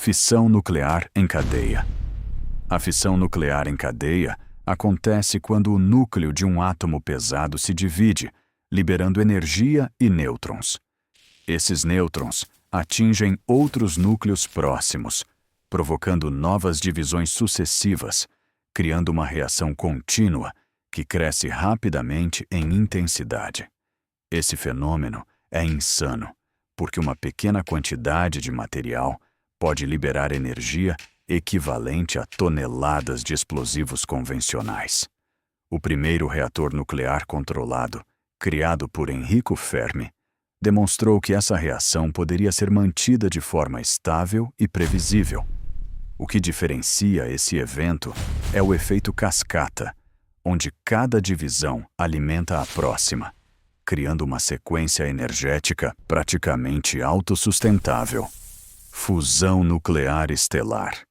Fissão nuclear em cadeia. A fissão nuclear em cadeia acontece quando o núcleo de um átomo pesado se divide, liberando energia e nêutrons. Esses nêutrons atingem outros núcleos próximos, provocando novas divisões sucessivas, criando uma reação contínua que cresce rapidamente em intensidade. Esse fenômeno é insano, porque uma pequena quantidade de material pode liberar energia equivalente a toneladas de explosivos convencionais. O primeiro reator nuclear controlado, criado por Enrico Fermi, demonstrou que essa reação poderia ser mantida de forma estável e previsível. O que diferencia esse evento é o efeito cascata, onde cada divisão alimenta a próxima, criando uma sequência energética praticamente autossustentável. Fusão nuclear estelar.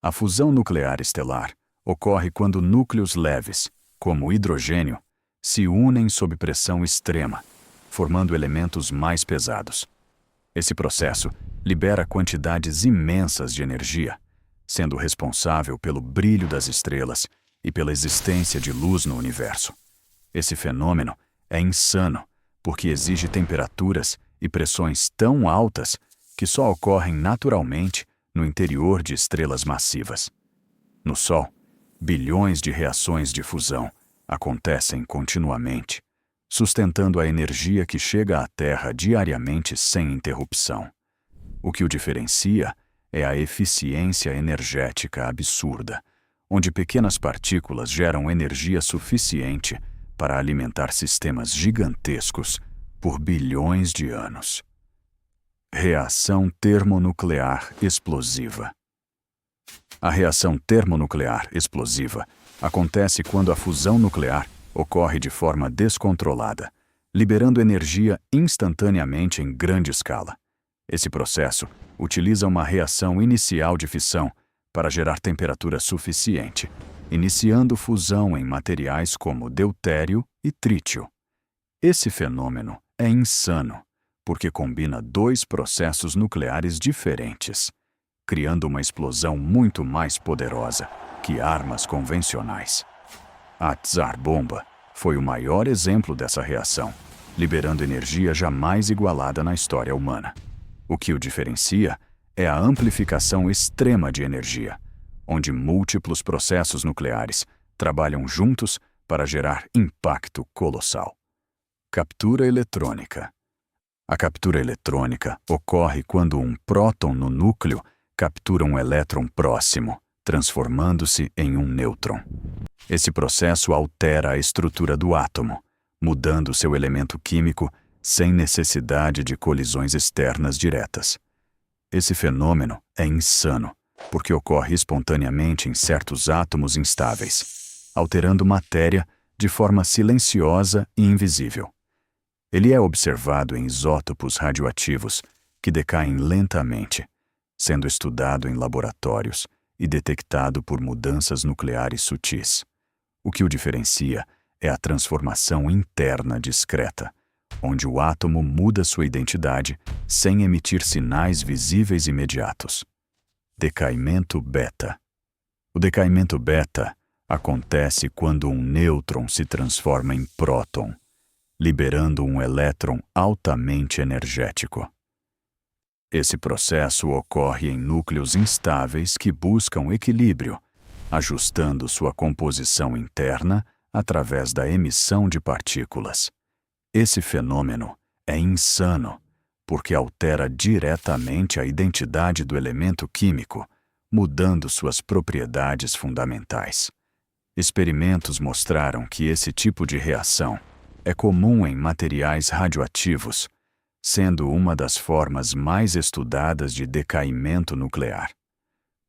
A fusão nuclear estelar ocorre quando núcleos leves, como o hidrogênio, se unem sob pressão extrema, formando elementos mais pesados. Esse processo libera quantidades imensas de energia, sendo responsável pelo brilho das estrelas e pela existência de luz no universo. Esse fenômeno é insano, porque exige temperaturas e pressões tão altas que só ocorrem naturalmente no interior de estrelas massivas. No Sol, bilhões de reações de fusão acontecem continuamente, sustentando a energia que chega à Terra diariamente sem interrupção. O que o diferencia é a eficiência energética absurda, onde pequenas partículas geram energia suficiente para alimentar sistemas gigantescos por bilhões de anos. Reação termonuclear explosiva. A reação termonuclear explosiva acontece quando a fusão nuclear ocorre de forma descontrolada, liberando energia instantaneamente em grande escala. Esse processo utiliza uma reação inicial de fissão para gerar temperatura suficiente, iniciando fusão em materiais como deutério e trítio. Esse fenômeno é insano, porque combina dois processos nucleares diferentes, criando uma explosão muito mais poderosa que armas convencionais. A Tsar Bomba foi o maior exemplo dessa reação, liberando energia jamais igualada na história humana. O que o diferencia é a amplificação extrema de energia, onde múltiplos processos nucleares trabalham juntos para gerar impacto colossal. Captura eletrônica. A captura eletrônica ocorre quando um próton no núcleo captura um elétron próximo, transformando-se em um nêutron. Esse processo altera a estrutura do átomo, mudando seu elemento químico sem necessidade de colisões externas diretas. Esse fenômeno é insano, porque ocorre espontaneamente em certos átomos instáveis, alterando matéria de forma silenciosa e invisível. Ele é observado em isótopos radioativos que decaem lentamente, sendo estudado em laboratórios e detectado por mudanças nucleares sutis. O que o diferencia é a transformação interna discreta, onde o átomo muda sua identidade sem emitir sinais visíveis imediatos. Decaimento beta. O decaimento beta acontece quando um nêutron se transforma em próton, liberando um elétron altamente energético. Esse processo ocorre em núcleos instáveis que buscam equilíbrio, ajustando sua composição interna através da emissão de partículas. Esse fenômeno é insano, porque altera diretamente a identidade do elemento químico, mudando suas propriedades fundamentais. Experimentos mostraram que esse tipo de reação é comum em materiais radioativos, sendo uma das formas mais estudadas de decaimento nuclear.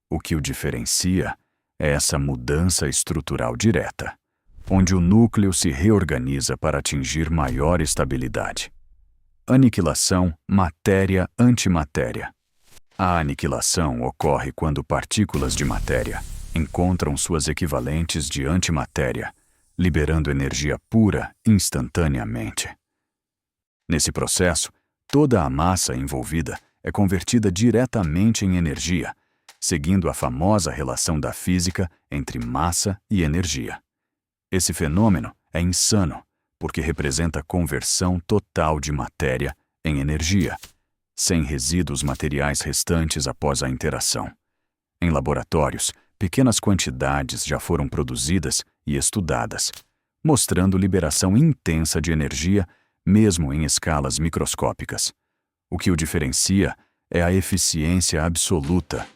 O que o diferencia é essa mudança estrutural direta, onde o núcleo se reorganiza para atingir maior estabilidade. Aniquilação matéria-antimatéria. A aniquilação ocorre quando partículas de matéria encontram suas equivalentes de antimatéria, liberando energia pura instantaneamente. Nesse processo, toda a massa envolvida é convertida diretamente em energia, seguindo a famosa relação da física entre massa e energia. Esse fenômeno é insano, porque representa a conversão total de matéria em energia, sem resíduos materiais restantes após a interação. Em laboratórios, pequenas quantidades já foram produzidas e estudadas, mostrando liberação intensa de energia, mesmo em escalas microscópicas. O que o diferencia é a eficiência absoluta,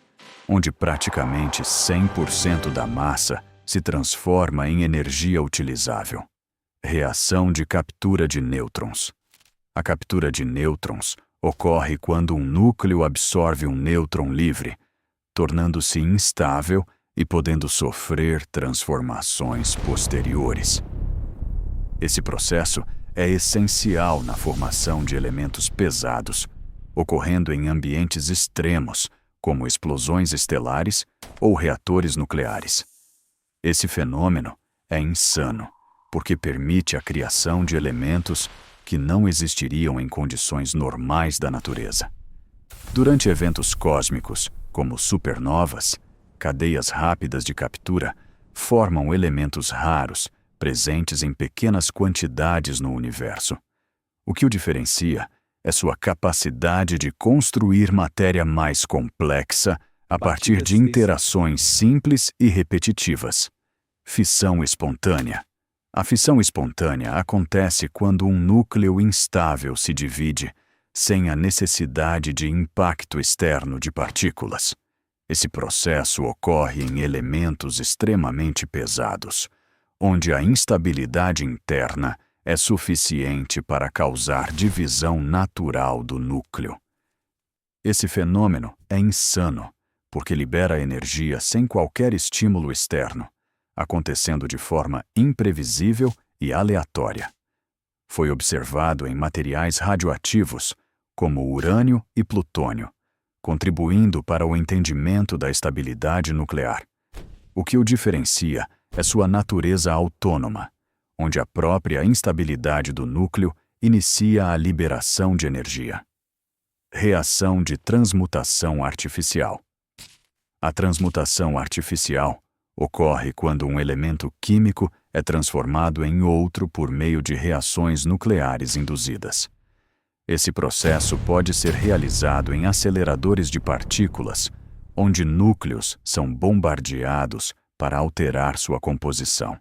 onde praticamente 100% da massa se transforma em energia utilizável. Reação de captura de nêutrons. A captura de nêutrons ocorre quando um núcleo absorve um nêutron livre, tornando-se instável e podendo sofrer transformações posteriores. Esse processo é essencial na formação de elementos pesados, ocorrendo em ambientes extremos, como explosões estelares ou reatores nucleares. Esse fenômeno é insano, porque permite a criação de elementos que não existiriam em condições normais da natureza. Durante eventos cósmicos, como supernovas, cadeias rápidas de captura formam elementos raros, presentes em pequenas quantidades no universo. O que o diferencia é sua capacidade de construir matéria mais complexa a partir de interações simples e repetitivas. Fissão espontânea. A fissão espontânea acontece quando um núcleo instável se divide, sem a necessidade de impacto externo de partículas. Esse processo ocorre em elementos extremamente pesados, onde a instabilidade interna é suficiente para causar divisão natural do núcleo. Esse fenômeno é insano, porque libera energia sem qualquer estímulo externo, acontecendo de forma imprevisível e aleatória. Foi observado em materiais radioativos, como urânio e plutônio, contribuindo para o entendimento da estabilidade nuclear. O que o diferencia é sua natureza autônoma, onde a própria instabilidade do núcleo inicia a liberação de energia. Reação de transmutação artificial. A transmutação artificial ocorre quando um elemento químico é transformado em outro por meio de reações nucleares induzidas. Esse processo pode ser realizado em aceleradores de partículas, onde núcleos são bombardeados para alterar sua composição.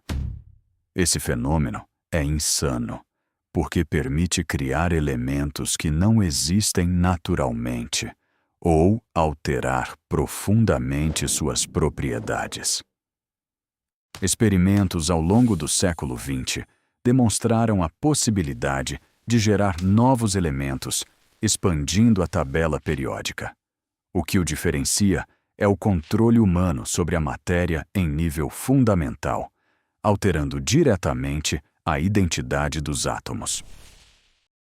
Esse fenômeno é insano, porque permite criar elementos que não existem naturalmente ou alterar profundamente suas propriedades. Experimentos ao longo do século XX demonstraram a possibilidade de gerar novos elementos, expandindo a tabela periódica. O que o diferencia é o controle humano sobre a matéria em nível fundamental, alterando diretamente a identidade dos átomos.